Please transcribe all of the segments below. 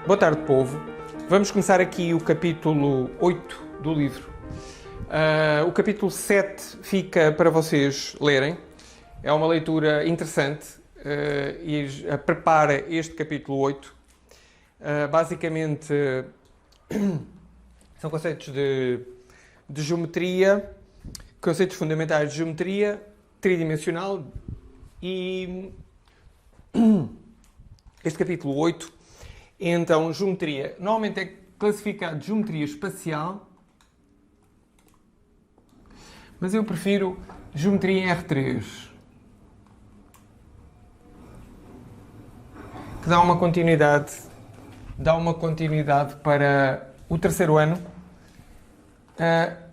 Boa tarde, povo. Vamos começar aqui o capítulo 8 do livro. O capítulo 7 fica para vocês lerem. É uma leitura interessante e prepara este capítulo 8. Basicamente, são conceitos de geometria, conceitos fundamentais de geometria tridimensional e este capítulo 8, então, geometria. Normalmente é classificado de geometria espacial, mas eu prefiro geometria em R3, que dá uma continuidade para o terceiro ano.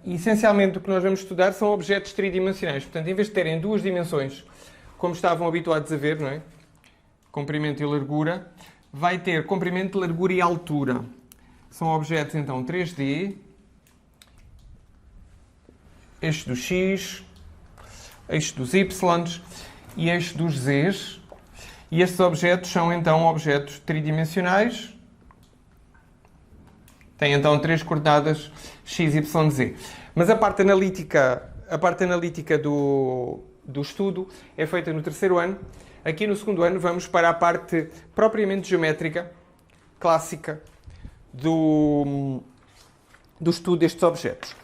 Essencialmente o que nós vamos estudar são objetos tridimensionais. Portanto, em vez de terem duas dimensões, como estavam habituados a ver, não é? Comprimento e largura, vai ter comprimento, largura e altura. São objetos, então, 3D, eixo dos X, eixo dos Y e eixo dos Z. E estes objetos são, então, objetos tridimensionais. Têm, então, três coordenadas X, Y, Z. Mas a parte analítica do estudo é feita no terceiro ano. Aqui no segundo ano vamos para a parte propriamente geométrica, clássica, do estudo destes objetos.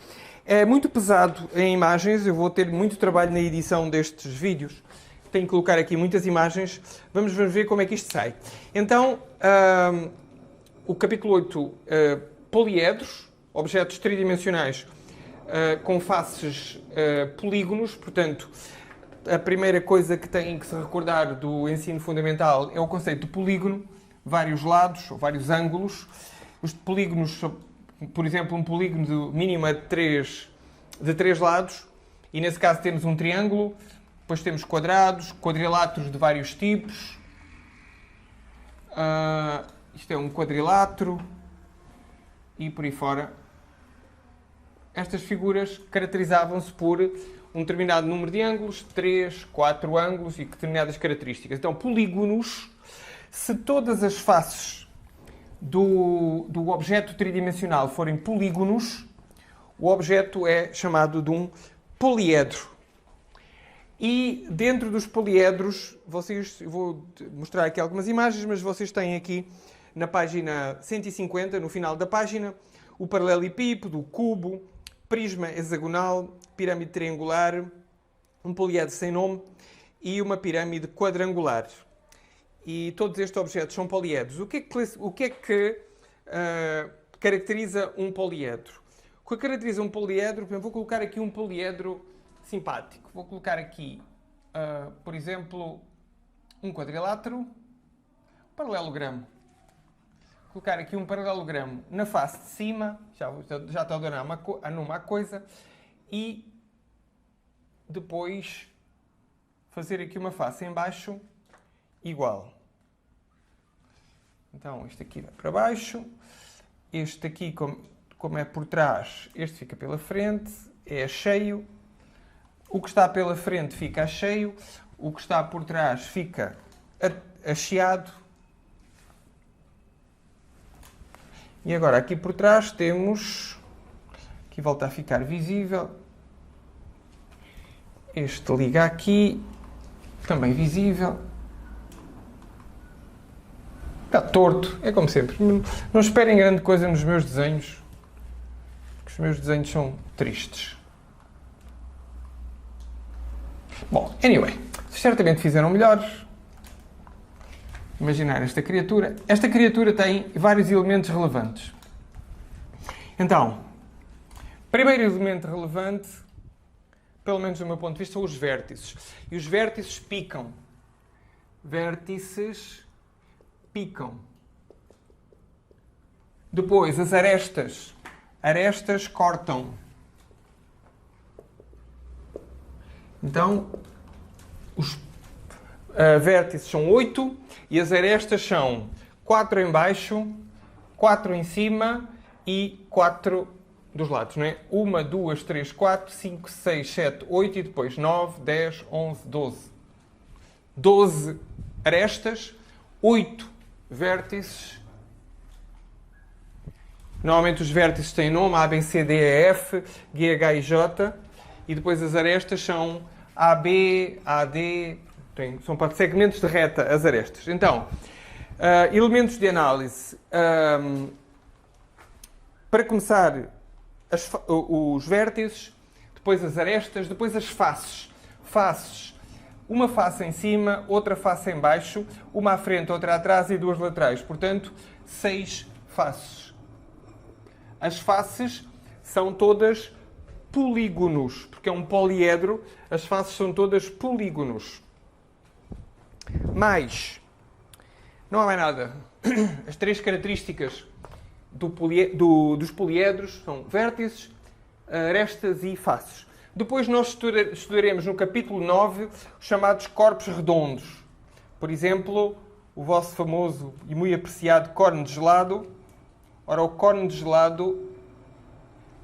É muito pesado em imagens, eu vou ter muito trabalho na edição destes vídeos. Tenho que colocar aqui muitas imagens. Vamos ver como é que isto sai. Então, o capítulo 8, poliedros, objetos tridimensionais com faces polígonos, portanto, a primeira coisa que têm que se recordar do ensino fundamental é o conceito de polígono, vários lados, ou vários ângulos. Os polígonos, por exemplo, um polígono mínimo é de três lados, e nesse caso temos um triângulo, depois temos quadrados, quadriláteros de vários tipos. Isto é um quadrilátero, e por aí fora. Estas figuras caracterizavam-se por um determinado número de ângulos, 3, 4 ângulos e determinadas características. Então, polígonos, se todas as faces do objeto tridimensional forem polígonos, o objeto é chamado de um poliedro. E dentro dos poliedros, eu vou mostrar aqui algumas imagens, mas vocês têm aqui na página 150, no final da página, o paralelepípedo, o cubo, prisma hexagonal, pirâmide triangular, um poliedro sem nome e uma pirâmide quadrangular. E todos estes objetos são poliedros. O que é que caracteriza um poliedro? O que caracteriza um poliedro, por exemplo, vou colocar aqui um poliedro simpático. Vou colocar aqui, por exemplo, um quadrilátero, paralelogramo. Colocar aqui um paralelogramo na face de cima, já está a dar numa coisa, e depois fazer aqui uma face em baixo igual. Então, este aqui vai para baixo, este aqui, como é por trás, este fica pela frente, é a cheio, o que está pela frente fica a cheio, o que está por trás fica acheado. E agora aqui por trás temos, aqui volta a ficar visível, este liga aqui, também visível, está torto, é como sempre. Não esperem grande coisa nos meus desenhos, porque os meus desenhos são tristes. Bom, anyway, vocês certamente fizeram melhores. Imaginar esta criatura. Esta criatura tem vários elementos relevantes. Então, primeiro elemento relevante, pelo menos do meu ponto de vista, são os vértices. E os vértices picam. Vértices picam. Depois, as arestas. Arestas cortam. Então, os vértices são 8 e as arestas são 4 em baixo, 4 em cima e 4 dos lados, não é? 1, 2, 3, 4, 5, 6, 7, 8 e depois 9, 10, 11, 12. 12 arestas, 8 vértices Normalmente os vértices têm nome, A, B, C, D, E, F, G, H e J. E depois as arestas são AB, AD, são para segmentos de reta as arestas. Então, elementos de análise. Para começar, os vértices, depois as arestas, depois as faces. Faces. Uma face em cima, outra face em baixo, uma à frente, outra atrás e duas laterais. Portanto, 6 faces. As faces são todas polígonos, porque é um poliedro, as faces são todas polígonos. Mais, não há mais nada. As 3 características dos poliedros são vértices, arestas e faces. Depois nós estudaremos no capítulo 9 os chamados corpos redondos. Por exemplo, o vosso famoso e muito apreciado córne de gelado. Ora, o córne de gelado,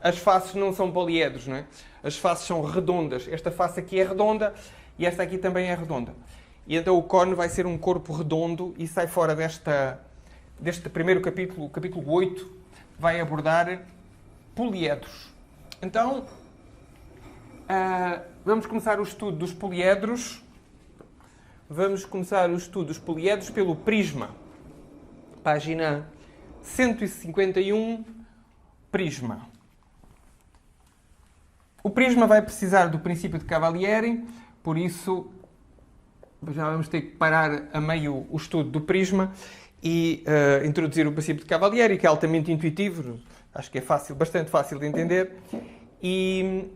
as faces não são poliedros, não é? As faces são redondas. Esta face aqui é redonda e esta aqui também é redonda. E então o córne vai ser um corpo redondo e sai fora deste primeiro capítulo, o capítulo 8, vai abordar poliedros. Então, vamos começar o estudo dos poliedros. Vamos começar o estudo dos poliedros pelo prisma. Página 151, prisma. O prisma vai precisar do princípio de Cavalieri, por isso já vamos ter que parar a meio o estudo do prisma e introduzir o princípio de Cavalieri, que é altamente intuitivo, acho que é fácil, bastante fácil de entender, e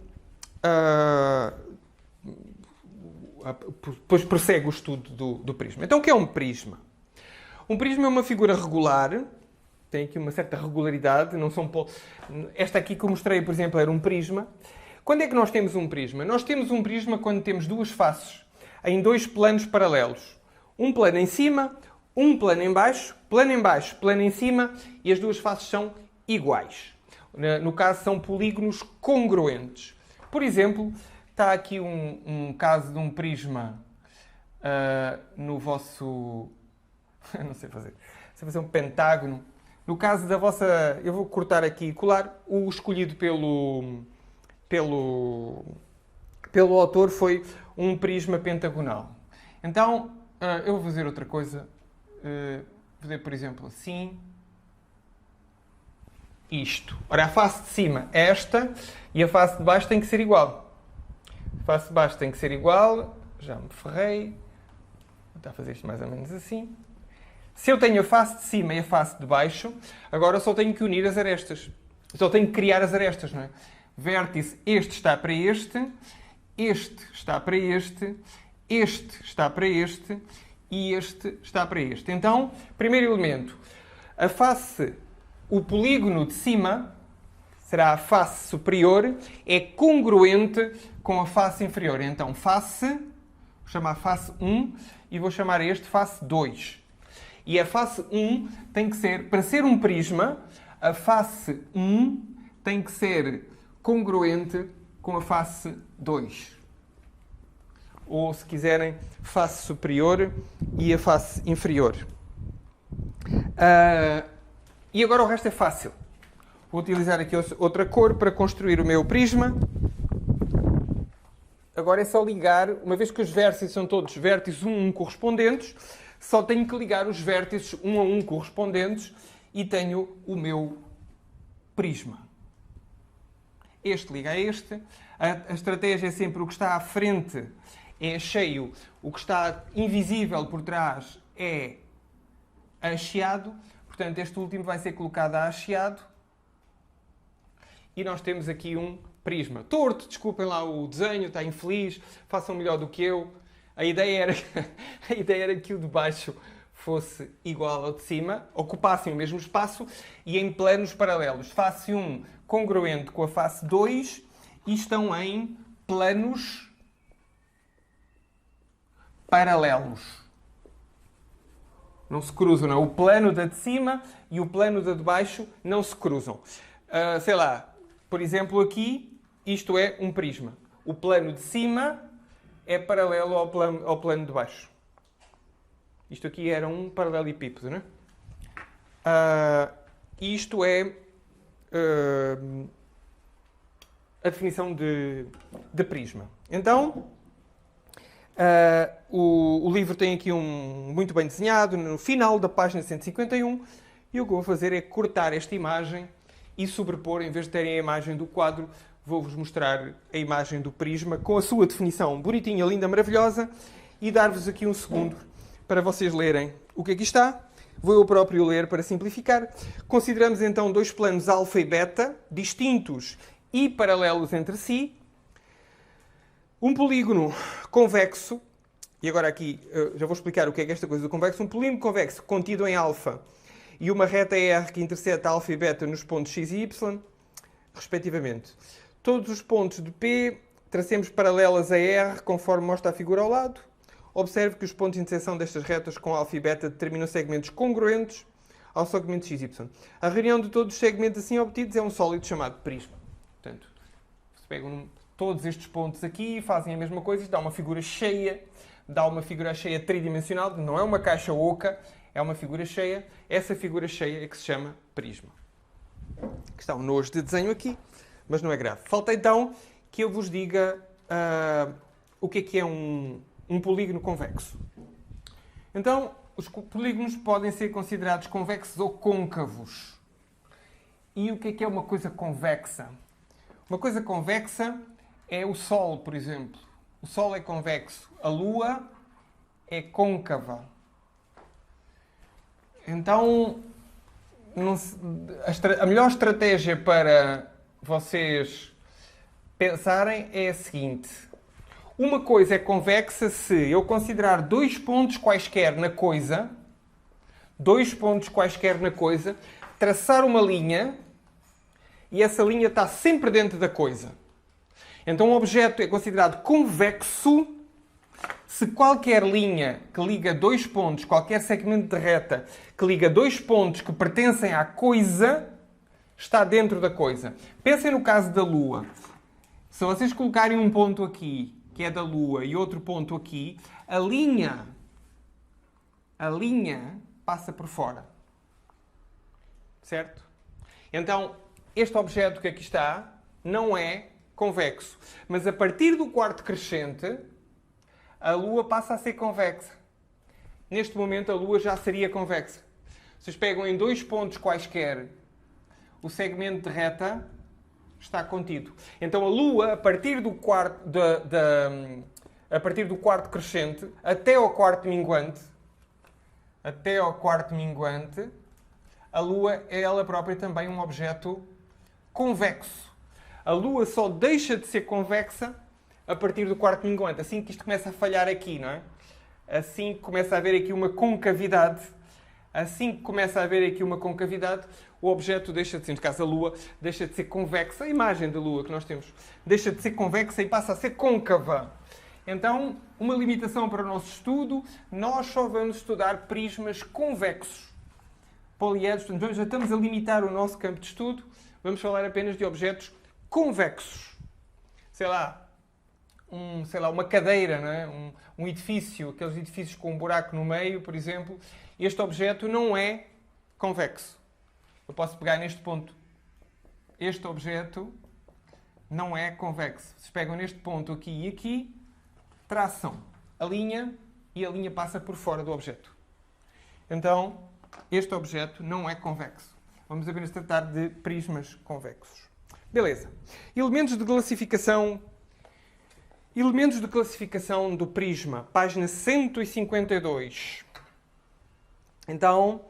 depois prossegue o estudo do prisma. Então, o que é um prisma? Um prisma é uma figura regular, tem aqui uma certa regularidade, não são... Esta aqui que eu mostrei, por exemplo, era um prisma. Quando é que nós temos um prisma? Nós temos um prisma quando temos duas faces em 2 planos paralelos. Um plano em cima, um plano em baixo, plano em cima, e as duas faces são iguais. No caso, são polígonos congruentes. Por exemplo, está aqui um caso de um prisma no vosso... não sei fazer. Sei fazer um pentágono. No caso da vossa... Eu vou cortar aqui e colar. O escolhido pelo autor foi um prisma pentagonal. Então, eu vou fazer outra coisa. Vou fazer, por exemplo, assim. Isto. Ora, a face de cima é esta e a face de baixo tem que ser igual. A face de baixo tem que ser igual. Já me ferrei. Vou tentar fazer isto mais ou menos assim. Se eu tenho a face de cima e a face de baixo, agora só tenho que unir as arestas. Só tenho que criar as arestas, não é? Vértice, este está para este está para este está para este e este está para este. Então, primeiro elemento, a face, o polígono de cima, será a face superior, é congruente com a face inferior. Então, face, vou chamar face 1 e vou chamar este face 2. E a face 1 tem que ser, para ser um prisma, a face 1 tem que ser congruente com a face 2. Ou, se quiserem, face superior e a face inferior. E agora o resto é fácil. Vou utilizar aqui outra cor para construir o meu prisma. Agora é só ligar, uma vez que os vértices são todos vértices 1 a 1 correspondentes, só tenho que ligar os vértices 1 a 1 correspondentes e tenho o meu prisma. Este liga a este. A estratégia é sempre o que está à frente é cheio, o que está invisível por trás é hasteado. Portanto, este último vai ser colocado a hasteado. E nós temos aqui um prisma. Torto, desculpem lá o desenho, está infeliz, façam melhor do que eu. A ideia era que o de baixo fosse igual ao de cima, ocupassem o mesmo espaço e em planos paralelos. Face 1 congruente com a face 2 e estão em planos paralelos. Não se cruzam, não. O plano da de cima e o plano da de baixo não se cruzam. Sei lá, por exemplo, aqui, isto é um prisma. O plano de cima é paralelo ao plano de baixo. Isto aqui era um paralelepípedo, não é? Isto é a definição de prisma. Então, o livro tem aqui muito bem desenhado, no final da página 151, e o que eu vou fazer é cortar esta imagem e sobrepor, em vez de terem a imagem do quadro, vou-vos mostrar a imagem do prisma com a sua definição bonitinha, linda, maravilhosa, e dar-vos aqui um segundo para vocês lerem o que aqui está. Vou eu próprio ler para simplificar. Consideramos então dois planos alfa e beta, distintos e paralelos entre si. Um polígono convexo, e agora aqui já vou explicar o que é esta coisa do convexo. Um polígono convexo contido em alfa e uma reta R que interseta alfa e beta nos pontos x e y, respectivamente. Todos os pontos de P tracemos paralelas a R, conforme mostra a figura ao lado. Observe que os pontos de interseção destas retas com alfa e beta determinam segmentos congruentes ao segmento x e y. A reunião de todos os segmentos assim obtidos é um sólido chamado prisma. Portanto, se pegam todos estes pontos aqui, fazem a mesma coisa, isto dá uma figura cheia, tridimensional, não é uma caixa oca, é uma figura cheia. Essa figura cheia é que se chama prisma. Que está um nojo de desenho aqui, mas não é grave. Falta então que eu vos diga o que é um polígono convexo. Então, os polígonos podem ser considerados convexos ou côncavos. E o que é uma coisa convexa? Uma coisa convexa é o Sol, por exemplo. O Sol é convexo. A Lua é côncava. Então, a melhor estratégia para vocês pensarem é a seguinte. Uma coisa é convexa se eu considerar dois pontos quaisquer na coisa, traçar uma linha e essa linha está sempre dentro da coisa. Então, um objeto é considerado convexo se qualquer linha que liga dois pontos, qualquer segmento de reta que liga dois pontos que pertencem à coisa, está dentro da coisa. Pensem no caso da Lua. Se vocês colocarem um ponto aqui, que é da Lua, e outro ponto aqui, a linha passa por fora. Certo? Então, este objeto que aqui está não é convexo. Mas a partir do quarto crescente, a Lua passa a ser convexa. Neste momento, a Lua já seria convexa. Vocês pegam em dois pontos quaisquer, o segmento de reta está contido. Então, a Lua, a partir do quarto crescente, até ao quarto minguante, a Lua é ela própria também um objeto convexo. A Lua só deixa de ser convexa a partir do quarto minguante. Assim que isto começa a falhar aqui, não é? Assim que começa a haver aqui uma concavidade, o objeto deixa de ser, no caso a Lua, deixa de ser convexa. A imagem da Lua que nós temos deixa de ser convexa e passa a ser côncava. Então, uma limitação para o nosso estudo, nós só vamos estudar prismas convexos. Poliedros, portanto, já estamos a limitar o nosso campo de estudo, vamos falar apenas de objetos convexos. Uma cadeira, não é? Um edifício, aqueles edifícios com um buraco no meio, por exemplo. Este objeto não é convexo. Eu posso pegar neste ponto. Este objeto não é convexo. Vocês pegam neste ponto aqui e aqui, traçam a linha e a linha passa por fora do objeto. Então, este objeto não é convexo. Vamos apenas tratar de prismas convexos. Beleza. Elementos de classificação do prisma, página 152. Então,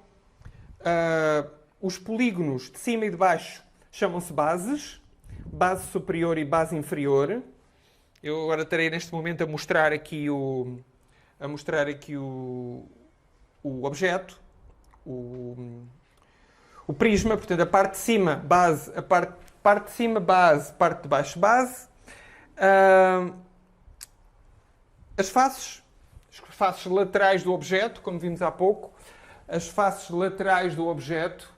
os polígonos de cima e de baixo chamam-se bases, base superior e base inferior. Eu agora estarei neste momento a mostrar aqui o objeto, o prisma, portanto, a parte de cima, base, parte de cima, base, parte de baixo, base. As faces laterais do objeto, como vimos há pouco, as faces laterais do objeto,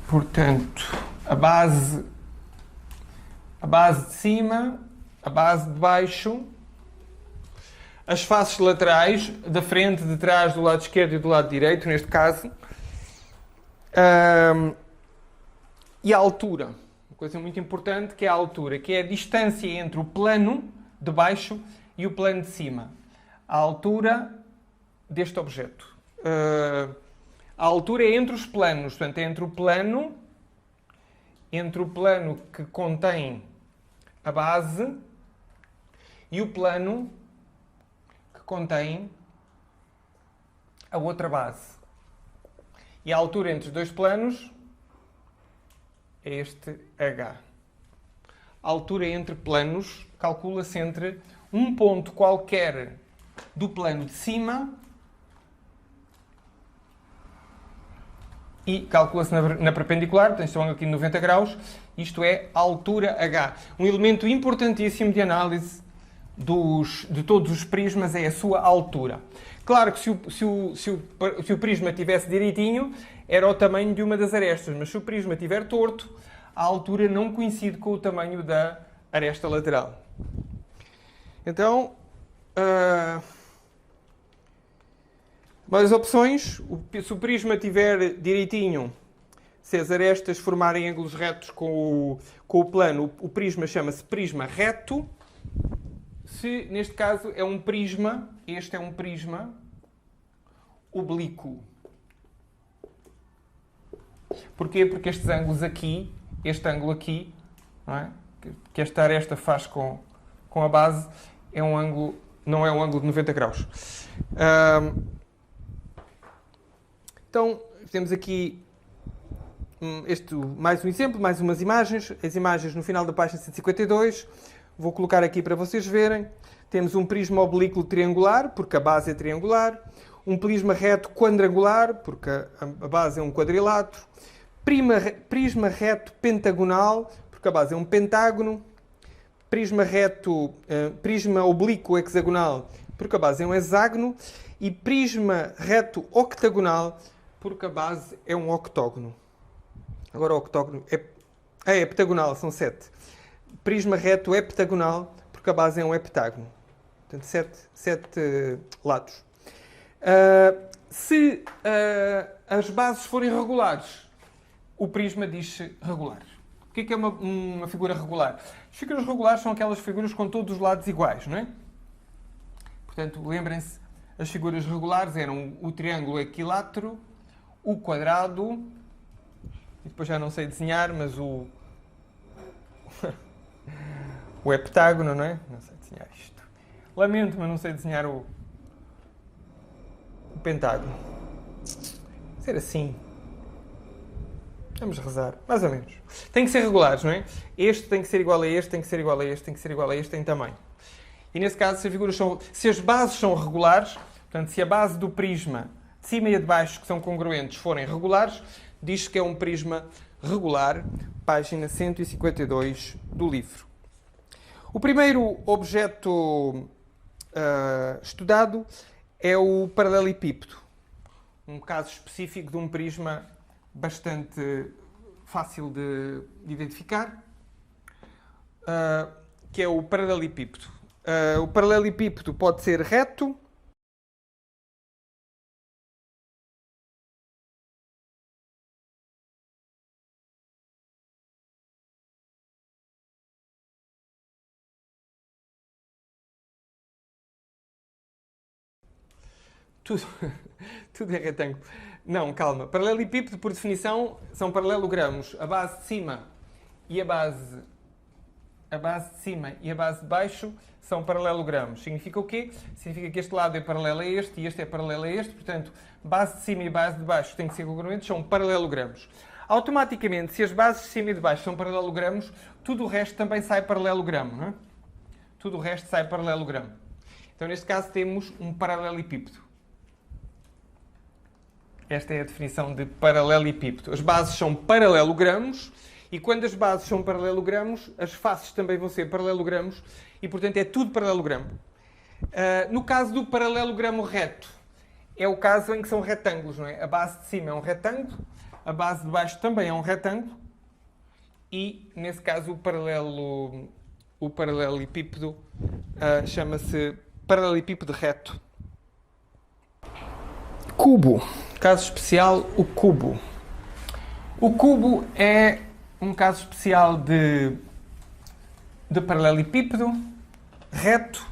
portanto, a base de cima, a base de baixo, as faces laterais, da frente, de trás, do lado esquerdo e do lado direito, neste caso, e a altura. Uma coisa muito importante que é a altura, que é a distância entre o plano de baixo e o plano de cima. A altura deste objeto. A altura é entre os planos, portanto, é entre o plano que contém a base e o plano que contém a outra base. E a altura entre os dois planos é este H. A altura entre planos calcula-se entre um ponto qualquer do plano de cima e calcula-se na perpendicular, portanto, estão aqui 90 graus, isto é a altura H. Um elemento importantíssimo de análise de todos os prismas é a sua altura. Claro que se o prisma tivesse direitinho, era o tamanho de uma das arestas, mas se o prisma estiver torto, a altura não coincide com o tamanho da aresta lateral. Então, mais opções. Se o prisma estiver direitinho, se as arestas formarem ângulos retos com o plano, o prisma chama-se prisma reto. Se, neste caso, é um prisma, este é um prisma oblíquo. Porquê? Porque estes ângulos aqui, este ângulo aqui, não é? Que esta aresta faz com a base, é um ângulo, não é um ângulo de 90 graus. Então, temos aqui mais um exemplo, mais umas imagens. As imagens no final da página 152. Vou colocar aqui para vocês verem. Temos um prisma oblíquo triangular, porque a base é triangular. Um prisma reto quadrangular, porque a base é um quadrilátero. Prisma reto pentagonal, porque a base é um pentágono. Prisma oblíquo hexagonal, porque a base é um hexágono. E prisma reto octagonal, porque a base é um octógono. Agora o octógono é heptagonal, são 7. Prisma reto heptagonal, porque a base é um heptágono. Portanto, 7 lados. Se as bases forem regulares, o prisma diz-se regular. O que é uma figura regular? As figuras regulares são aquelas figuras com todos os lados iguais, não é? Portanto, lembrem-se, as figuras regulares eram o triângulo equilátero, o quadrado, e depois já não sei desenhar, mas o heptágono, não é? Não sei desenhar isto. Lamento, mas não sei desenhar o pentágono. Ser assim. Vamos rezar, mais ou menos. Tem que ser regulares, não é? Este tem que ser igual a este, tem que ser igual a este, tem que ser igual a este em tamanho. E nesse caso, se as bases são regulares, portanto, se a base do prisma de cima e a de baixo, que são congruentes, forem regulares, diz que é um prisma regular, página 152 do livro. O primeiro objeto estudado é o paralelepípedo, um caso específico de um prisma bastante fácil de identificar, que é o paralelepípedo. O paralelepípedo pode ser reto, tudo é retângulo. Não, calma. Paralelepípedo, por definição, são paralelogramos. A base de cima e a base de cima e a base de baixo são paralelogramos. Significa o quê? Significa que este lado é paralelo a este e este é paralelo a este. Portanto, base de cima e base de baixo têm que ser congruentes, são paralelogramos. Automaticamente, se as bases de cima e de baixo são paralelogramos, tudo o resto também sai paralelogramo, não é? Tudo o resto sai paralelogramo. Então, neste caso, temos um paralelepípedo. Esta é a definição de paralelepípedo. As bases são paralelogramos e quando as bases são paralelogramos, as faces também vão ser paralelogramos e, portanto, é tudo paralelogramo. No caso do paralelogramo reto, é o caso em que são retângulos, não é? A base de cima é um retângulo, a base de baixo também é um retângulo e, nesse caso, o paralelepípedo chama-se paralelepípedo reto. Cubo. Caso especial, o cubo. O cubo é um caso especial de paralelepípedo reto,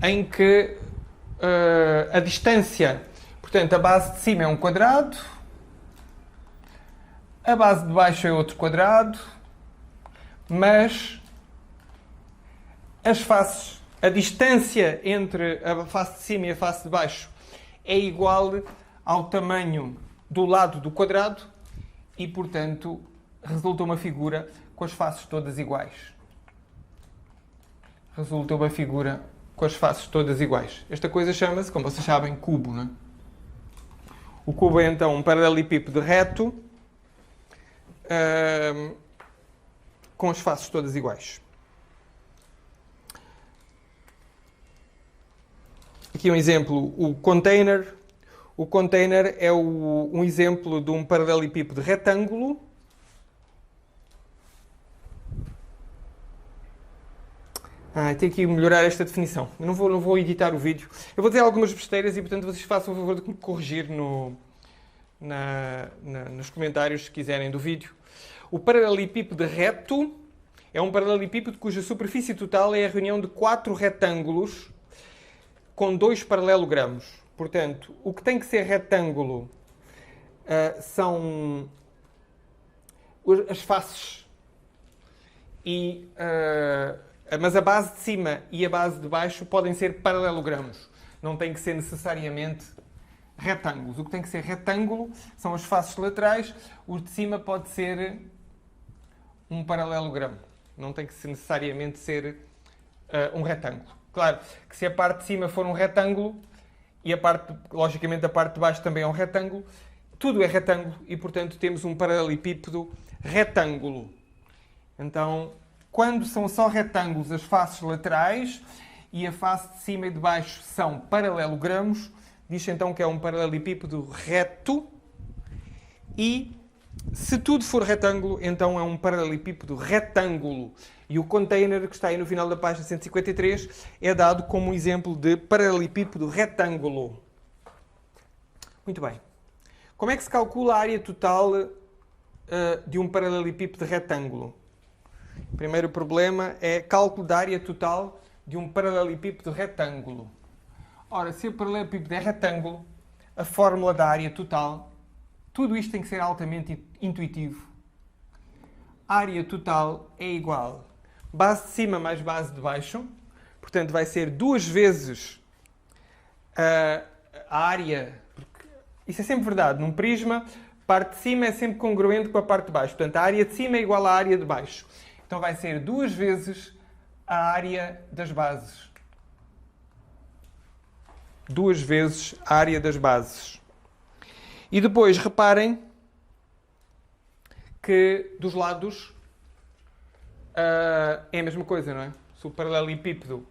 em que a distância, portanto, a base de cima é um quadrado, a base de baixo é outro quadrado, mas as faces, a distância entre a face de cima e a face de baixo é igual ao tamanho do lado do quadrado e, portanto, resulta uma figura com as faces todas iguais. Resulta uma figura com as faces todas iguais. Esta coisa chama-se, como vocês sabem, cubo, não é? O cubo é então um paralelepípedo reto com as faces todas iguais. Aqui um exemplo, o container. O container é um exemplo de um paralelepípedo retângulo. Tenho que melhorar esta definição. Eu não vou editar o vídeo. Eu vou dizer algumas besteiras e, portanto, vocês façam o favor de me corrigir nos comentários, se quiserem, do vídeo. O paralelepípedo reto é um paralelepípedo cuja superfície total é a reunião de 4 retângulos com 2 paralelogramos. Portanto, o que tem que ser retângulo são as faces mas a base de cima e a base de baixo podem ser paralelogramos. Não tem que ser necessariamente retângulos. O que tem que ser retângulo são as faces laterais. O de cima pode ser um paralelogramo. Não tem que necessariamente ser um retângulo. Claro que se a parte de cima for um retângulo e logicamente a parte de baixo também é um retângulo, tudo é retângulo e, portanto, temos um paralelepípedo retângulo. Então, quando são só retângulos as faces laterais e a face de cima e de baixo são paralelogramos, diz então que é um paralelepípedo reto. E se tudo for retângulo, então é um paralelepípedo retângulo. E o container, que está aí no final da página 153, é dado como um exemplo de paralelepípedo retângulo. Muito bem. Como é que se calcula a área total de um paralelepípedo retângulo? O primeiro problema é cálculo da área total de um paralelepípedo retângulo. Ora, se o paralelepípedo é retângulo, a fórmula da área total, tudo isto tem que ser altamente intuitivo. A área total é igual a base de cima mais base de baixo, portanto vai ser 2 vezes a área, porque isso é sempre verdade, num prisma, a parte de cima é sempre congruente com a parte de baixo, portanto a área de cima é igual à área de baixo. Então vai ser 2 vezes a área das bases. 2 vezes a área das bases. E depois reparem que dos lados é a mesma coisa, não é? Se o paralelepípedo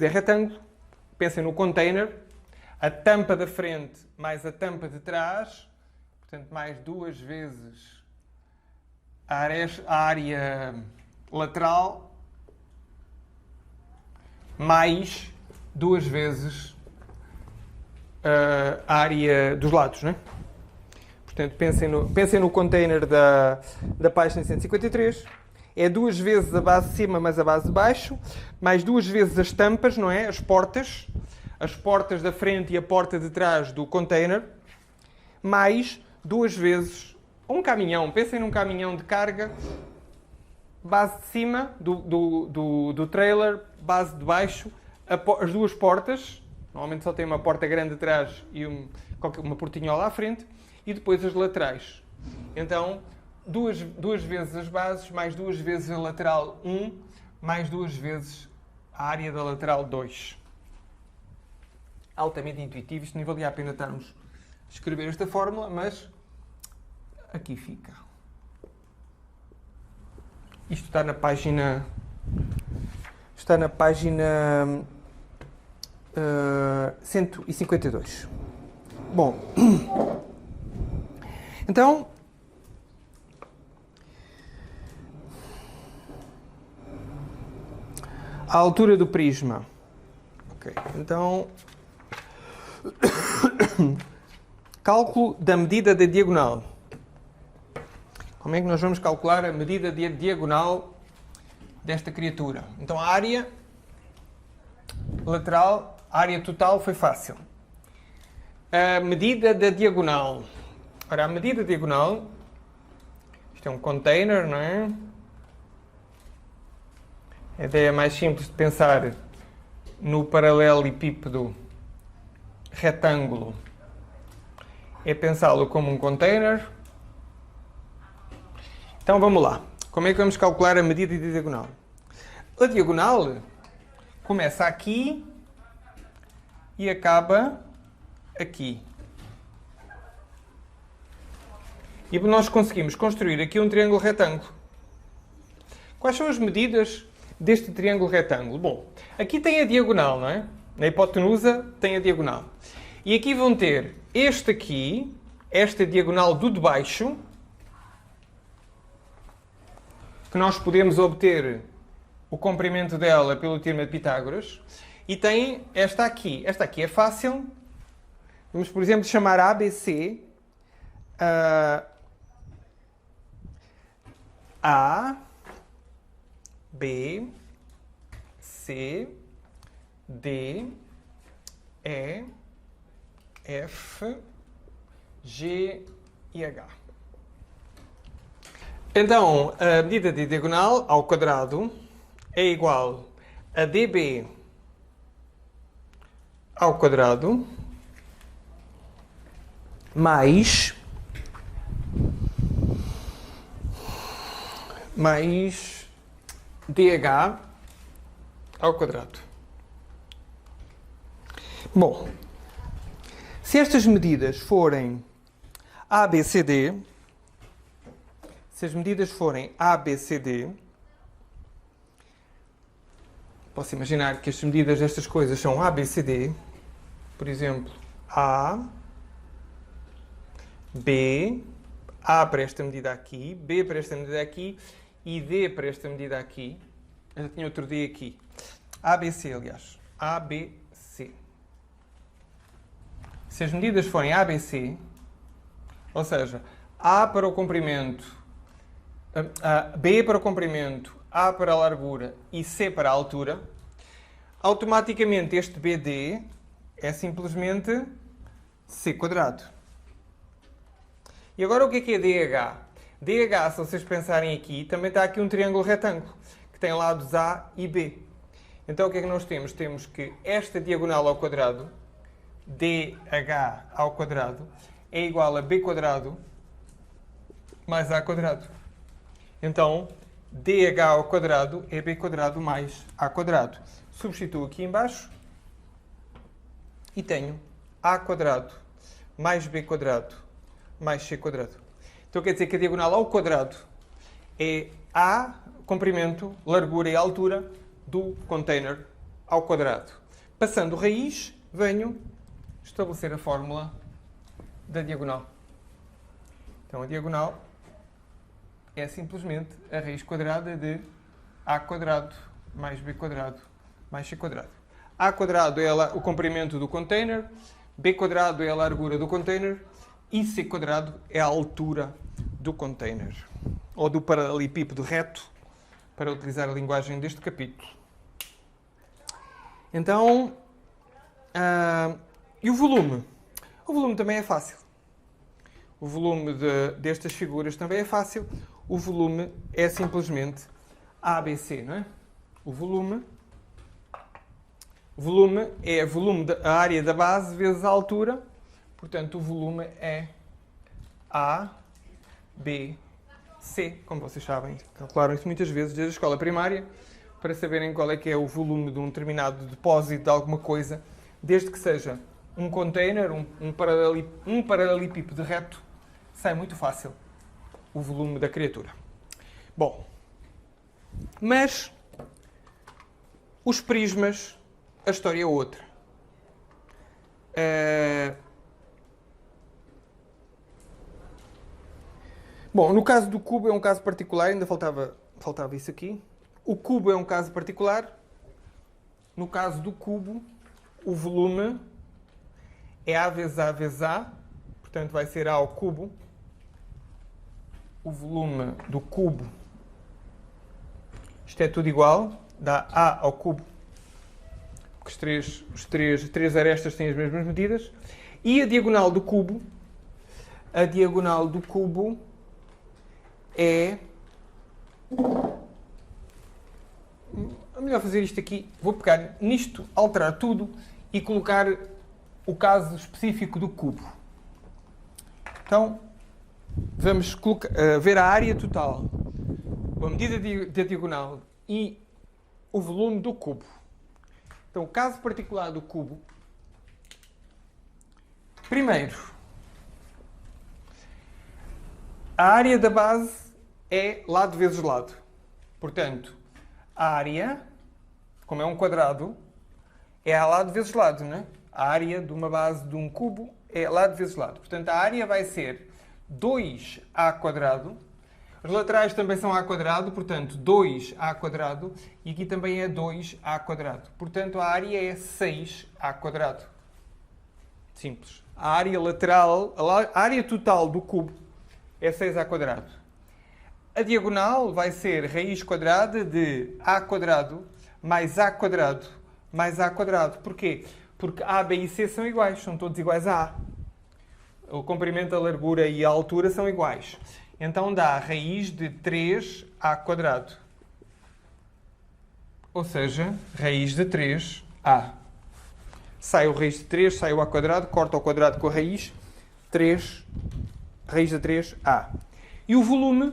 é retângulo, pensem no container, a tampa da frente mais a tampa de trás, portanto, mais 2 vezes a área lateral, mais 2 vezes a área dos lados, não é? Portanto, pensem no container da página 153. É 2 vezes a base de cima mais a base de baixo, mais 2 vezes as tampas, não é? As portas da frente e a porta de trás do container, mais 2 vezes um caminhão. Pensem num caminhão de carga, base de cima do trailer, base de baixo, as 2 portas, normalmente só tem uma porta grande atrás e uma portinhola à frente, e depois as laterais. Então, 2 vezes as bases, mais 2 vezes a lateral 1, mais 2 vezes a área da lateral 2. Altamente intuitivo, isto nem valia a pena estarmos a escrever esta fórmula, mas aqui fica. Isto está na página 152. Bom, então a altura do prisma. Ok, então... Cálculo da medida da diagonal. Como é que nós vamos calcular a medida da diagonal desta criatura? Então a área lateral, a área total foi fácil. A medida da diagonal. Ora, a medida diagonal, isto é um container, não é? A ideia mais simples de pensar no paralelepípedo retângulo é pensá-lo como um container. Então vamos lá. Como é que vamos calcular a medida de diagonal? A diagonal começa aqui e acaba aqui. E nós conseguimos construir aqui um triângulo retângulo. Quais são as medidas deste triângulo retângulo? Bom, aqui tem a diagonal, não é? Na hipotenusa tem a diagonal. E aqui vão ter este aqui, esta diagonal do de baixo, que nós podemos obter o comprimento dela pelo teorema de Pitágoras. E tem esta aqui. Esta aqui é fácil. Vamos, por exemplo, chamar ABC A, B, C, D, E, F, G e H. Então, a medida de diagonal ao quadrado é igual a DB ao quadrado mais DH ao quadrado. Bom, se estas medidas forem ABCD, se as medidas forem ABCD, posso imaginar que as medidas destas coisas são ABCD, por exemplo, A, B, A para esta medida aqui, B para esta medida aqui e D para esta medida aqui. Eu já tinha outro D aqui. ABC, aliás. ABC. Se as medidas forem ABC, ou seja, A para o comprimento, B para o comprimento, A para a largura e C para a altura, automaticamente este BD é simplesmente C quadrado. E agora o que é DH? DH, se vocês pensarem aqui, também está aqui um triângulo retângulo, que tem lados A e B. Então o que é que nós temos? Temos que esta diagonal ao quadrado, DH ao quadrado, é igual a B quadrado mais A quadrado. Então, DH ao quadrado é B quadrado mais A quadrado. Substituo aqui em baixo e tenho A quadrado mais B quadrado mais C quadrado. Então quer dizer que a diagonal ao quadrado é A, comprimento, largura e altura do container ao quadrado. Passando raiz, venho estabelecer a fórmula da diagonal. Então a diagonal é simplesmente a raiz quadrada de A quadrado mais B quadrado mais C quadrado. A quadrado é o comprimento do container, B quadrado é a largura do container e C quadrado é a altura do container, ou do paralelepípedo reto, para utilizar a linguagem deste capítulo. Então, e o volume? O volume também é fácil. O volume destas figuras também é fácil. O volume é simplesmente ABC, não é? O volume é a área da base vezes a altura. Portanto, o volume é A, B, C. Como vocês sabem, calcularam isso muitas vezes desde a escola primária, para saberem qual é que é o volume de um determinado depósito de alguma coisa, desde que seja um container, um paralelepípedo reto, sai muito fácil o volume da criatura. Bom, mas os prismas, a história é outra. Bom, no caso do cubo é um caso particular, ainda faltava isso aqui. O cubo é um caso particular, no caso do cubo, o volume é A vezes A vezes A, portanto vai ser A ao cubo. O volume do cubo, isto é tudo igual, dá A ao cubo, porque as três arestas têm as mesmas medidas. E a diagonal do cubo é... É melhor fazer isto aqui. Vou pegar nisto, alterar tudo e colocar o caso específico do cubo. Então, vamos ver a área total, a medida da diagonal e o volume do cubo. Então, o caso particular do cubo. Primeiro, a área da base é lado vezes lado. Portanto, a área, como é um quadrado, é a lado vezes lado, não é? A área de uma base de um cubo é lado vezes lado. Portanto, a área vai ser 2a². Os laterais também são a², portanto, 2a². E aqui também é 2a². Portanto, a área é 6a². Simples. A área lateral, a área total do cubo é 6a². A diagonal vai ser raiz quadrada de a² mais a² mais a². Porquê? Porque A, B e C são iguais, são todos iguais a A. O comprimento, a largura e a altura são iguais. Então dá raiz de 3a². Ou seja, raiz de 3a. Sai o raiz de 3, sai o a², corta ao quadrado com a raiz. 3, raiz de 3a. E o volume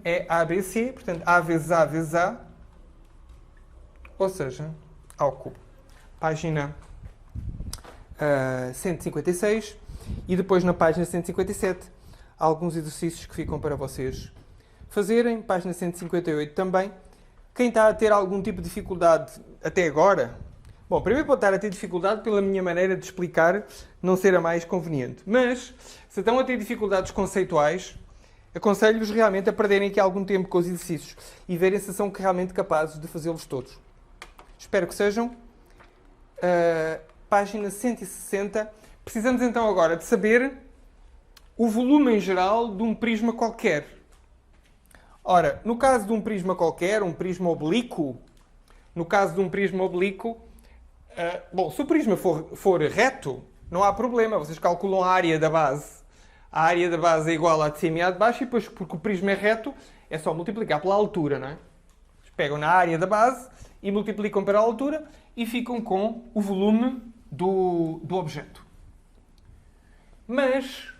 é ABC, portanto A vezes A vezes A. Ou seja, A ao cubo. Página 156. E depois na página 157 há alguns exercícios que ficam para vocês fazerem. Página 158 também. Quem está a ter algum tipo de dificuldade até agora... Bom, primeiro pode estar a ter dificuldade pela minha maneira de explicar não ser a mais conveniente. Mas, se estão a ter dificuldades conceituais, aconselho-vos realmente a perderem aqui algum tempo com os exercícios e verem se são realmente capazes de fazê-los todos. Espero que sejam. Página 160. Precisamos então agora de saber o volume em geral de um prisma qualquer. Ora, no caso de um prisma qualquer, um prisma oblíquo, bom, se o prisma for reto, não há problema. Vocês calculam a área da base. A área da base é igual à de cima e à de baixo, e depois, porque o prisma é reto, é só multiplicar pela altura, não é? Eles pegam na área da base e multiplicam pela altura e ficam com o volume do objeto. Mas,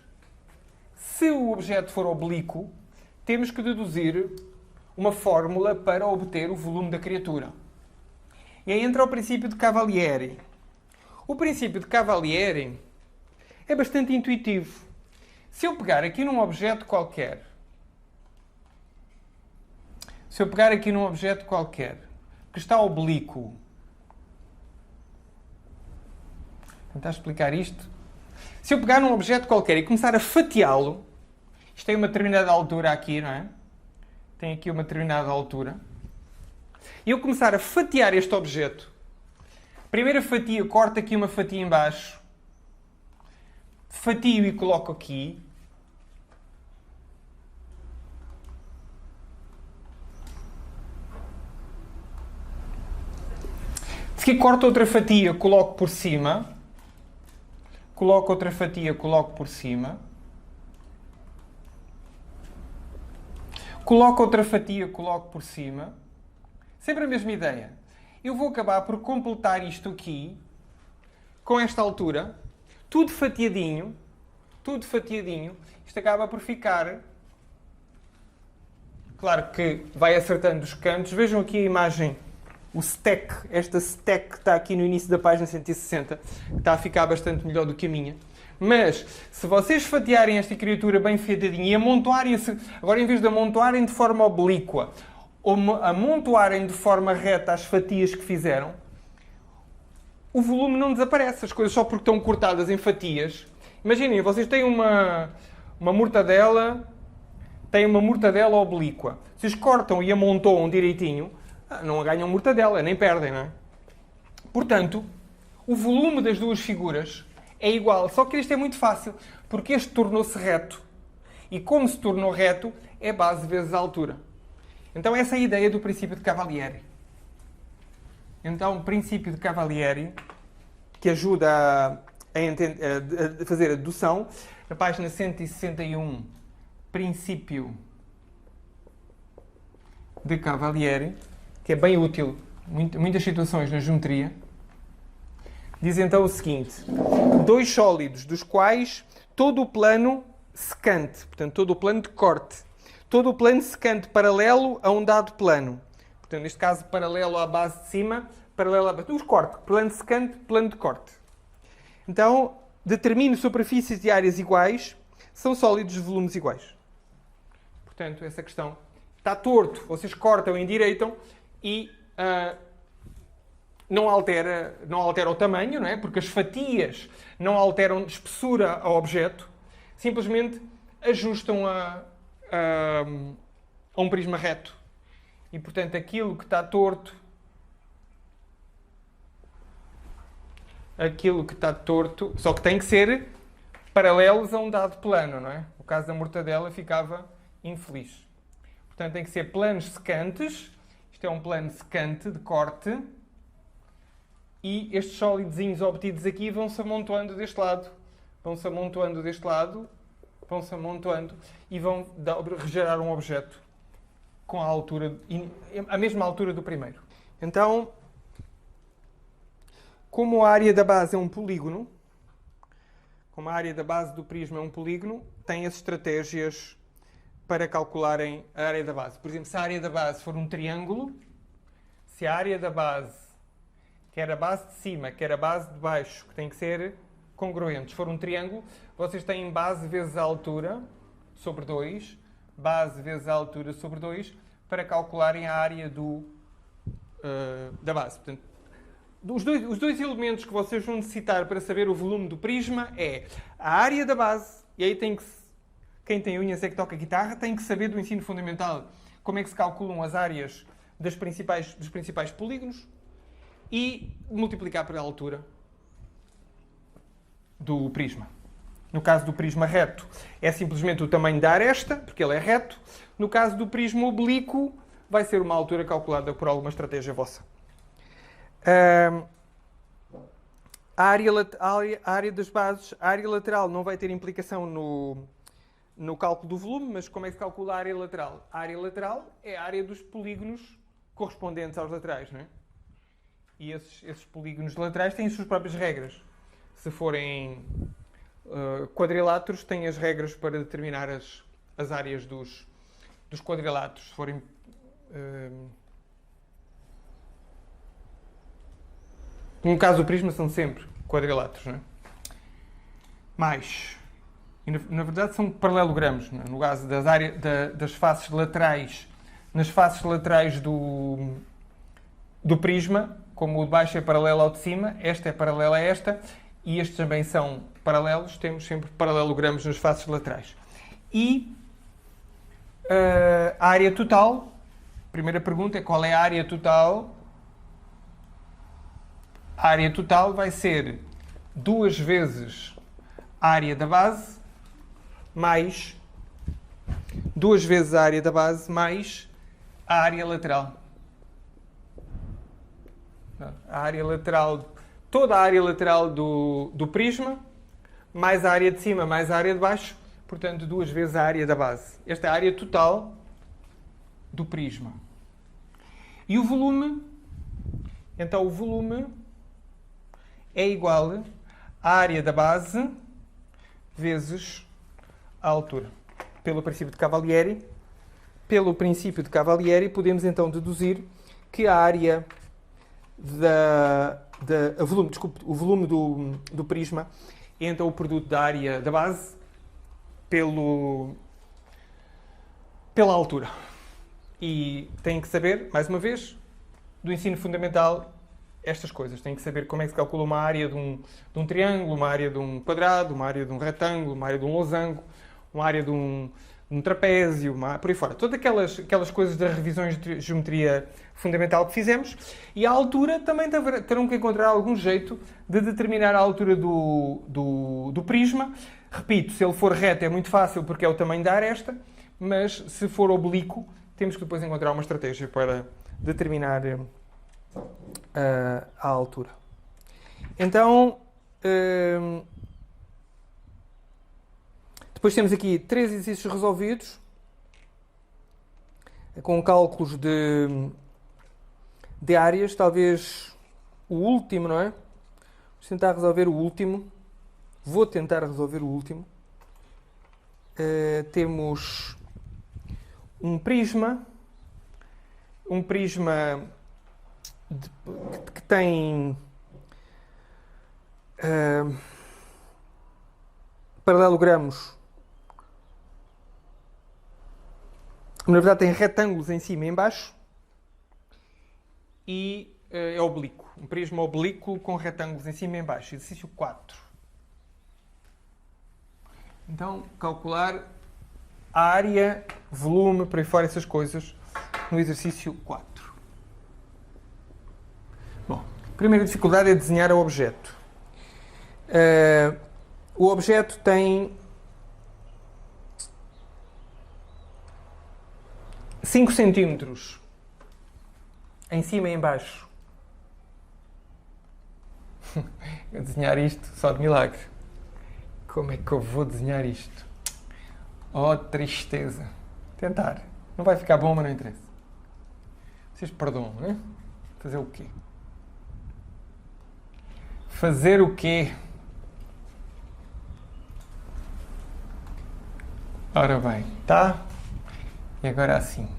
se o objeto for oblíquo, temos que deduzir uma fórmula para obter o volume da criatura. E aí entra o princípio de Cavalieri. O princípio de Cavalieri é bastante intuitivo. Se eu pegar aqui num objeto qualquer, que está oblíquo, vou tentar explicar isto. Se eu pegar num objeto qualquer e começar a fatiá-lo, isto tem uma determinada altura aqui, não é? Tem aqui uma determinada altura. E eu começar a fatiar este objeto. Primeira fatia, corto aqui uma fatia em baixo. Fatio e coloco aqui. Se corto outra fatia, coloco por cima. Coloco outra fatia, coloco por cima. Coloco outra fatia, coloco por cima. Sempre a mesma ideia. Eu vou acabar por completar isto aqui, com esta altura, tudo fatiadinho. Isto acaba por ficar... Claro que vai acertando os cantos. Vejam aqui a imagem, o stack. Esta stack que está aqui no início da página 160, que está a ficar bastante melhor do que a minha. Mas, se vocês fatiarem esta criatura bem fatiadinha e amontoarem-se... Agora, em vez de amontoarem de forma oblíqua, ou amontoarem de forma reta as fatias que fizeram, o volume não desaparece. As coisas só porque estão cortadas em fatias. Imaginem, vocês têm uma mortadela oblíqua. Vocês cortam e amontoam direitinho, não ganham mortadela, nem perdem, não é? Portanto, o volume das duas figuras é igual, só que este é muito fácil, porque este tornou-se reto. E como se tornou reto, é base vezes a altura. Então essa é a ideia do princípio de Cavalieri. Então, o princípio de Cavalieri, que ajuda a fazer a dedução, na página 161, princípio de Cavalieri, que é bem útil em muitas situações na geometria, diz então o seguinte: dois sólidos dos quais todo o plano secante, portanto, todo o plano de corte, todo o plano secante paralelo a um dado plano, portanto, neste caso, paralelo à base de cima, paralelo à base... Os cortes, plano secante, plano de corte. Então, determine superfícies e áreas iguais, são sólidos de volumes iguais. Portanto, essa questão está torto, vocês cortam, endireitam e não altera o tamanho, não é? Porque as fatias não alteram espessura ao objeto, simplesmente ajustam a um prisma reto. E, portanto, aquilo que está torto, só que tem que ser paralelos a um dado plano, não é? No caso da mortadela ficava infeliz. Portanto, tem que ser planos secantes. Isto é um plano secante de corte. E estes sólidozinhos obtidos aqui vão-se amontoando deste lado. Vão-se amontoando deste lado. Vão-se amontoando e vão gerar um objeto com a mesma altura do primeiro. Então, como a área da base é um polígono, como a área da base do prisma é um polígono, tem as estratégias para calcularem a área da base. Por exemplo, se a área da base for um triângulo, se a área da base, quer a base de cima, quer a base de baixo, que tem que ser congruentes, se for um triângulo, vocês têm base vezes a altura sobre 2, base vezes a altura sobre 2, para calcularem a área da base. Portanto, os dois elementos que vocês vão necessitar para saber o volume do prisma é a área da base, e aí quem tem unhas é que toca guitarra, tem que saber do ensino fundamental como é que se calculam as áreas dos principais polígonos e multiplicar pela altura do prisma. No caso do prisma reto, é simplesmente o tamanho da aresta, porque ele é reto. No caso do prisma oblíquo, vai ser uma altura calculada por alguma estratégia vossa. A área das bases, a área lateral não vai ter implicação no cálculo do volume, mas como é que se calcula a área lateral? A área lateral é a área dos polígonos correspondentes aos laterais, não é? E esses polígonos laterais têm as suas próprias regras. Se forem quadriláteros, têm as regras para determinar as áreas dos quadriláteros. Se forem no caso do prisma são sempre quadriláteros, não é? Mas, na verdade, são paralelogramos. Não é? No caso das faces laterais, nas faces laterais do prisma, como o de baixo é paralelo ao de cima, esta é paralela a esta, e estes também são paralelos, temos sempre paralelogramos nas faces laterais. E a área total, primeira pergunta é qual é a área total? A área total vai ser 2 vezes a área da base mais 2 vezes a área da base mais a área lateral. A área lateral, toda a área lateral do prisma, mais a área de cima, mais a área de baixo, portanto 2 vezes a área da base. Esta é a área total do prisma. E o volume, então o volume é igual à área da base vezes a altura. Pelo princípio de Cavalieri, podemos então deduzir que a área o volume do prisma é então o produto da área da base pela altura. E têm que saber, mais uma vez, do ensino fundamental, estas coisas. Têm que saber como é que se calcula uma área de um triângulo, uma área de um quadrado, uma área de um retângulo, uma área de um losango, uma área de um trapézio, por aí fora. Todas aquelas coisas das revisões de geometria fundamental que fizemos. E a altura também terão que encontrar algum jeito de determinar a altura do prisma. Repito, se ele for reto é muito fácil porque é o tamanho da aresta, mas se for oblíquo, temos que depois encontrar uma estratégia para determinar a altura. Então, depois temos aqui 3 exercícios resolvidos, com cálculos de áreas, talvez o último, não é? Vou tentar resolver o último. Vou tentar resolver o último. Temos um prisma que tem paralelogramos. Na verdade tem retângulos em cima e em baixo e é oblíquo. Um prisma oblíquo com retângulos em cima e em baixo. Exercício 4. Então, calcular a área, volume, por aí fora, essas coisas, no exercício 4. Bom, a primeira dificuldade é desenhar o objeto. O objeto tem 5 centímetros em cima e em baixo. Desenhar isto só de milagre. Como é que eu vou desenhar isto? Oh, tristeza. Tentar. Não vai ficar bom, mas não interessa. Vocês perdoam, não é? Fazer o quê? Fazer o quê? Ora bem, tá? E agora assim.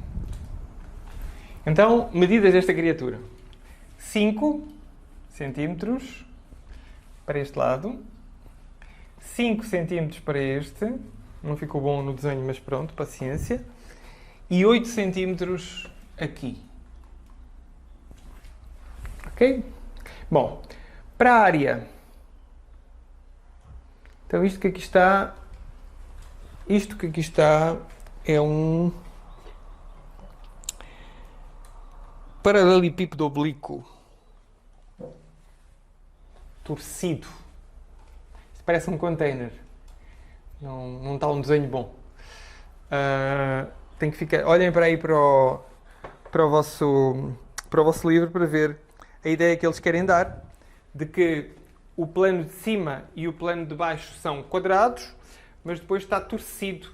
Então, medidas desta criatura. 5 centímetros para este lado. 5 centímetros para este. Não ficou bom no desenho, mas pronto, paciência. E 8 centímetros aqui. Ok? Bom, para a área. Então isto que aqui está... Isto que aqui está é um paralelepípedo oblíquo torcido. Isto parece um container. Não está um desenho bom. Tem que ficar. Olhem para aí para o vosso livro para ver a ideia que eles querem dar de que o plano de cima e o plano de baixo são quadrados, mas depois está torcido.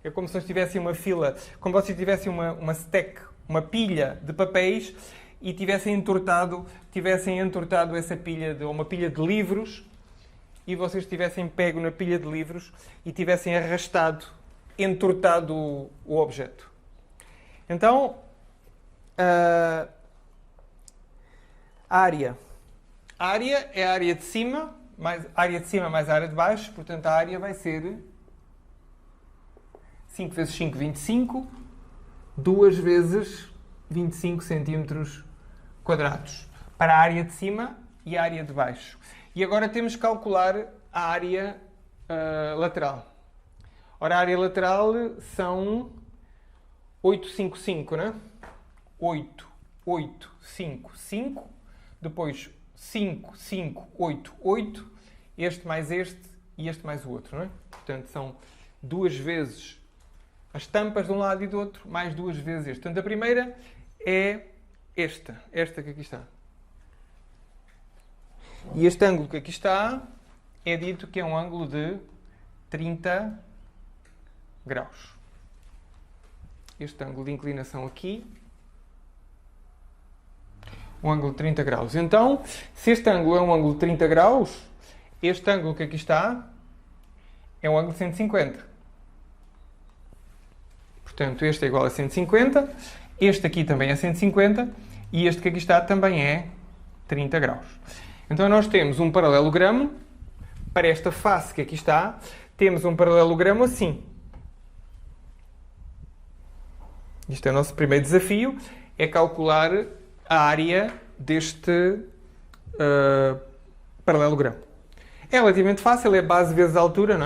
É como se nós tivessem uma fila, como se vocês tivessem uma stack, uma pilha de papéis e tivessem entortado essa pilha, ou uma pilha de livros, e vocês tivessem pego na pilha de livros e tivessem arrastado, entortado o objeto. Então, a área. A área é a área de cima, mais a área de baixo, portanto a área vai ser 5 vezes 5, 25, 2 vezes 25 centímetros quadrados, para a área de cima e a área de baixo. E agora temos que calcular a área lateral. Ora, a área lateral são 855, né? 8, 8, 5, 5, depois 5, 5, 8, 8, este mais este e este mais o outro, não é? Portanto, são 2 vezes as tampas de um lado e do outro, mais 2 vezes este. Portanto, a primeira é esta que aqui está. E este ângulo que aqui está é dito que é um ângulo de 30 graus. Este ângulo de inclinação aqui, um ângulo de 30 graus. Então, se este ângulo é um ângulo de 30 graus, este ângulo que aqui está é um ângulo de 150. Portanto, este é igual a 150, este aqui também é 150 e este que aqui está também é 30 graus. Então, nós temos um paralelogramo para esta face que aqui está, temos um paralelogramo assim. Isto é o nosso primeiro desafio, é calcular a área deste paralelogramo. É relativamente fácil, é base vezes altura, não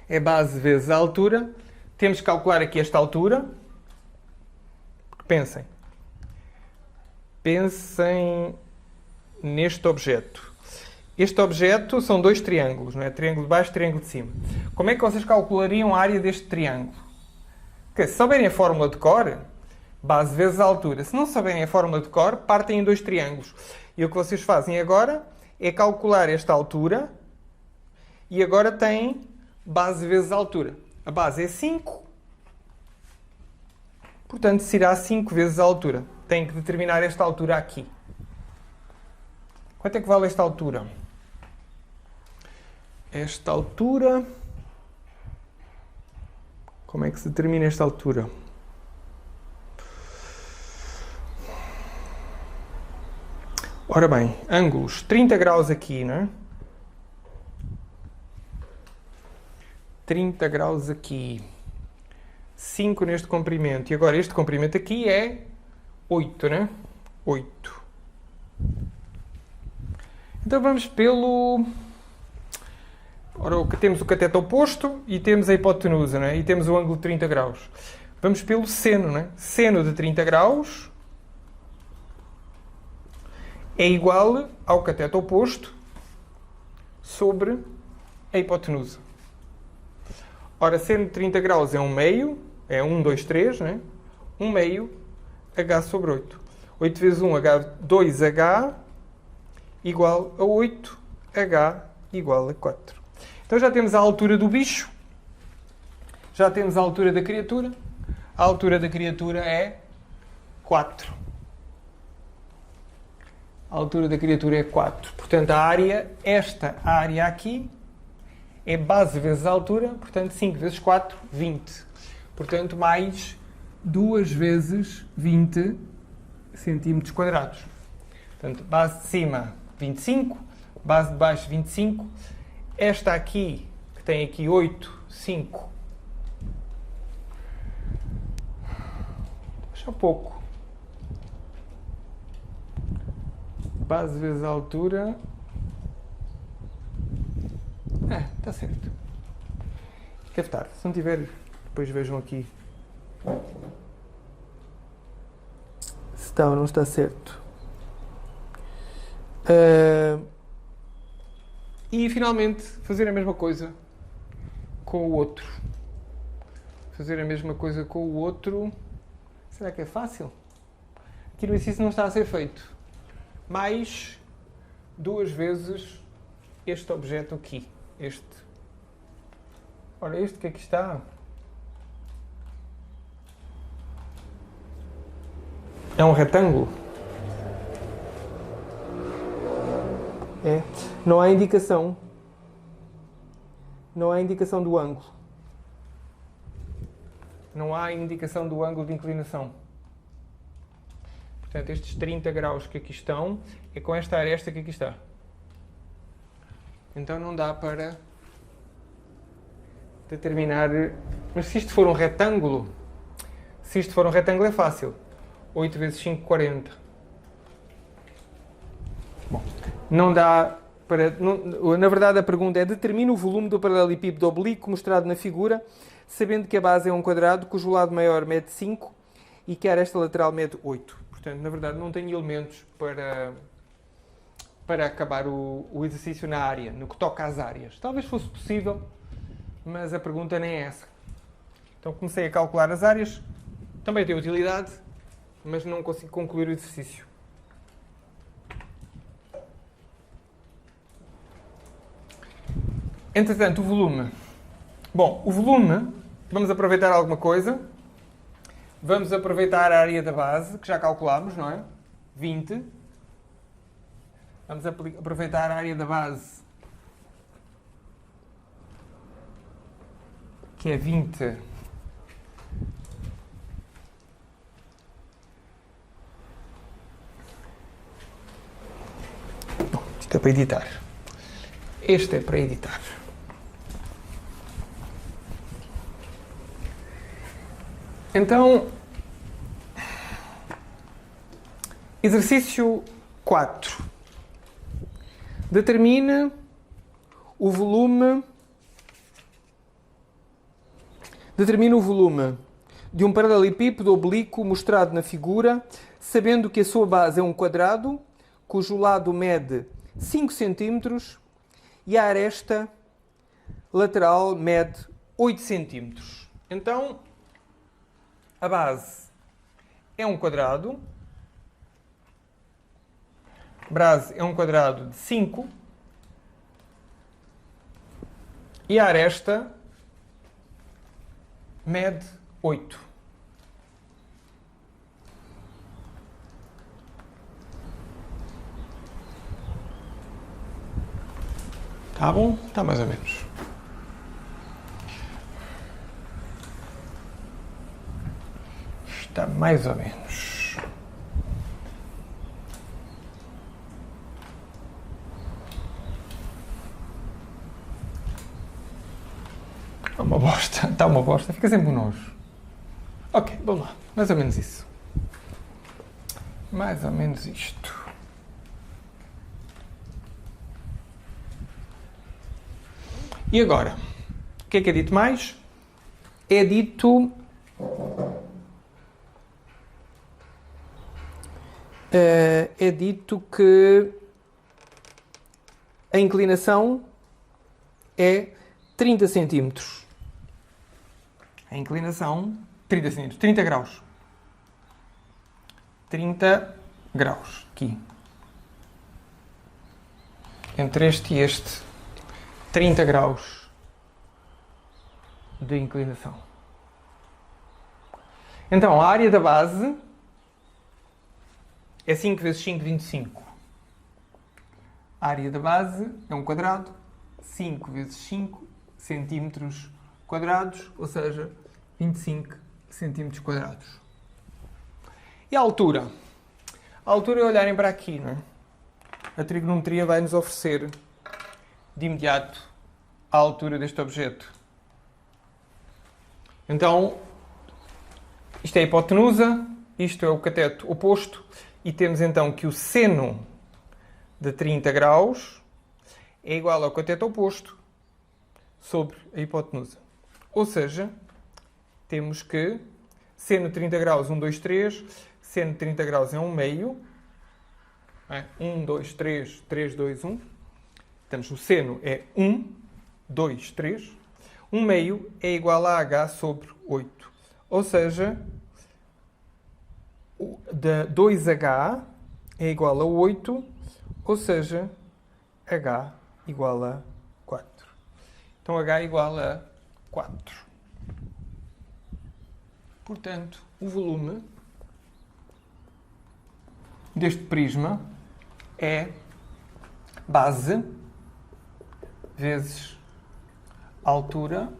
é? é base vezes a altura. Temos que calcular aqui esta altura. Pensem. Pensem neste objeto. Este objeto são dois triângulos, não é? Triângulo de baixo e triângulo de cima. Como é que vocês calculariam a área deste triângulo? Porque se souberem a fórmula de cor, base vezes a altura. Se não souberem a fórmula de cor, partem em dois triângulos. E o que vocês fazem agora é calcular esta altura e agora têm base vezes a altura. A base é 5, portanto será 5 vezes a altura. Têm que determinar esta altura aqui. Quanto é que vale esta altura? Esta altura... Como é que se determina esta altura? Ora bem, ângulos 30 graus aqui, não é? 30 graus aqui. 5 neste comprimento. E agora este comprimento aqui é 8, né? 8. Então vamos pelo... Ora, temos o cateto oposto e temos a hipotenusa, né? E temos o ângulo de 30 graus. Vamos pelo seno, né? Seno de 30 graus é igual ao cateto oposto sobre a hipotenusa. Ora, seno de 30 graus é 1 meio, é 1, 2, 3, né? 1 meio h sobre 8. 8 vezes 1, 2h igual a 8, h igual a 4. Então já temos a altura do bicho, já temos a altura da criatura. A altura da criatura é 4. A altura da criatura é 4. Portanto, a área, esta área aqui, é base vezes a altura, portanto 5 vezes 4, 20. Portanto, mais 2 vezes 20 centímetros quadrados. Portanto, base de cima, 25, base de baixo, 25. Esta aqui, que tem aqui 8, 5. Deixa pouco. Base vezes a altura. Está certo. Deve estar. Se não tiver, depois vejam aqui se está ou não está certo. E finalmente fazer a mesma coisa com o outro. Fazer a mesma coisa com o outro. Será que é fácil? Aqui no exercício não está a ser feito. Mais 2 vezes este objeto aqui. Este. Ora, este que aqui está. É um retângulo. É. Não há indicação. Não há indicação do ângulo. Não há indicação do ângulo de inclinação. Portanto, estes 30 graus que aqui estão é com esta aresta que aqui está. Então não dá para determinar... Mas se isto for um retângulo, é fácil. 8 vezes 5, 40. Bom, não dá para... na verdade, a pergunta é: determina o volume do paralelepípedo oblíquo mostrado na figura, sabendo que a base é um quadrado, cujo lado maior mede 5 e que a aresta lateral mede 8. Portanto, na verdade, não tenho elementos para acabar o exercício na área, no que toca às áreas. Talvez fosse possível, mas a pergunta nem é essa. Então comecei a calcular as áreas, também tem utilidade, mas não consigo concluir o exercício. Entretanto, o volume. Bom, o volume, vamos aproveitar alguma coisa. Vamos aproveitar a área da base, que já calculámos, não é? 20. Vamos aproveitar a área da base, que é 20. Bom, isto é para editar. Este é para editar. Então, exercício 4. Determina o volume Determina o volume de um paralelepípedo oblíquo mostrado na figura, sabendo que a sua base é um quadrado, cujo lado mede 5 cm e a aresta lateral mede 8 cm. Então, a base é um quadrado. A base é um quadrado de 5 e a aresta mede 8. Tá bom? Tá mais ou menos. Está mais ou menos. É uma bosta. Está uma bosta. Fica sempre um nojo. Ok, vamos lá. Mais ou menos isso. Mais ou menos isto. E agora? O que é dito mais? É dito... é dito que a inclinação é 30 centímetros. A inclinação, 30 centímetros, 30 graus. 30 graus, aqui. Entre este e este, 30 graus de inclinação. Então, a área da base é 5 vezes 5, 25. A área da base é um quadrado, 5 vezes 5 centímetros quadrados, ou seja, 25 centímetros quadrados. E a altura? A altura é olharem para aqui, não é? A trigonometria vai nos oferecer de imediato a altura deste objeto. Então, isto é a hipotenusa, isto é o cateto oposto, e temos então que o seno de 30 graus é igual ao cateto oposto sobre a hipotenusa. Ou seja, temos que seno de 30 graus, 1, 2, 3, seno de 30 graus é 1 meio, 1, 2, 3, 3, 2, 1. Temos o seno é 1, 2, 3. 1 meio é igual a h sobre 8. Ou seja, 2h é igual a 8, ou seja, h igual a 4. Então, h igual a 4. Portanto, o volume deste prisma é base vezes altura,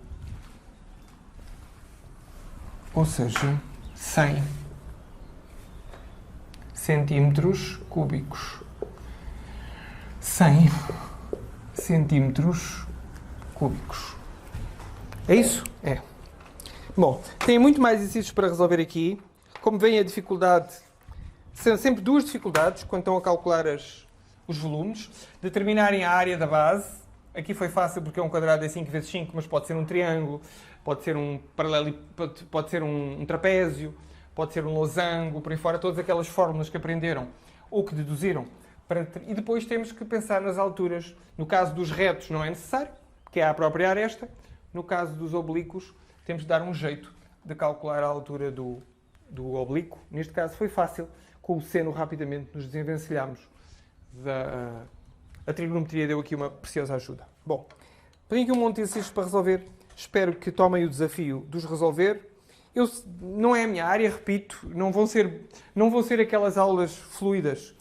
ou seja, 100 centímetros cúbicos. 100 centímetros cúbicos. É isso? É. Bom, tem muito mais exercícios para resolver aqui. Como veem, a dificuldade... São sempre duas dificuldades quando estão a calcular os volumes. Determinarem a área da base. Aqui foi fácil porque é um quadrado é 5 vezes 5, mas pode ser um triângulo, pode ser um paralelo, pode ser um trapézio, pode ser um losango, por aí fora, todas aquelas fórmulas que aprenderam ou que deduziram. E depois temos que pensar nas alturas. No caso dos retos não é necessário, que é a própria aresta. No caso dos oblíquos, temos de dar um jeito de calcular a altura do oblíquo. Neste caso foi fácil. Com o seno rapidamente nos desenvencilhámos. A trigonometria deu aqui uma preciosa ajuda. Bom, tenho aqui um monte de exercícios para resolver. Espero que tomem o desafio de os resolver. Não é a minha área, repito, não vão ser aquelas aulas fluidas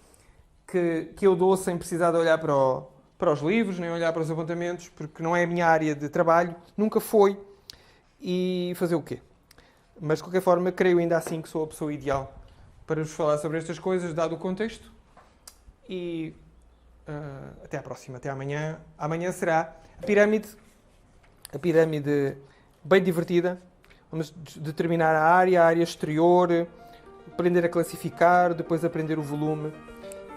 que eu dou sem precisar de olhar para os livros, nem olhar para os apontamentos, porque não é a minha área de trabalho, nunca foi. E fazer o quê? Mas, de qualquer forma, creio ainda assim que sou a pessoa ideal para vos falar sobre estas coisas, dado o contexto. E até à próxima, até amanhã. Amanhã será a pirâmide bem divertida. Vamos determinar a área exterior, aprender a classificar, depois aprender o volume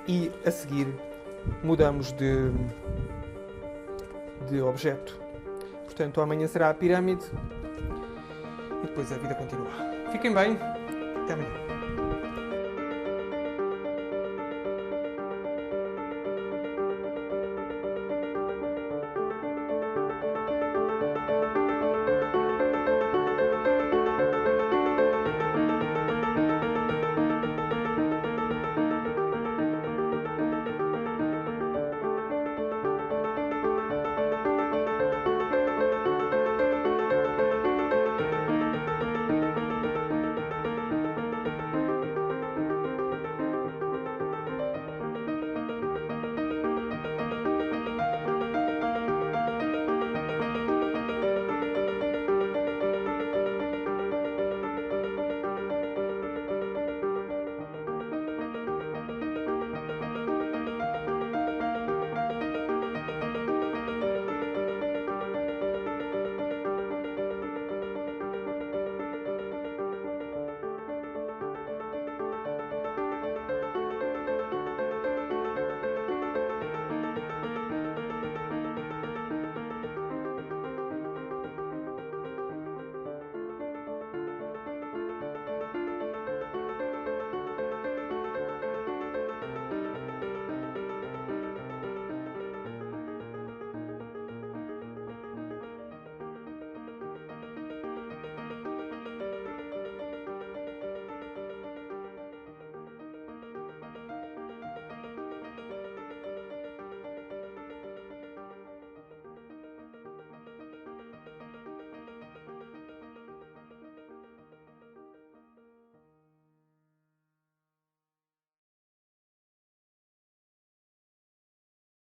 e, a seguir, mudamos de objeto. Portanto, amanhã será a pirâmide e depois a vida continua. Fiquem bem, até amanhã.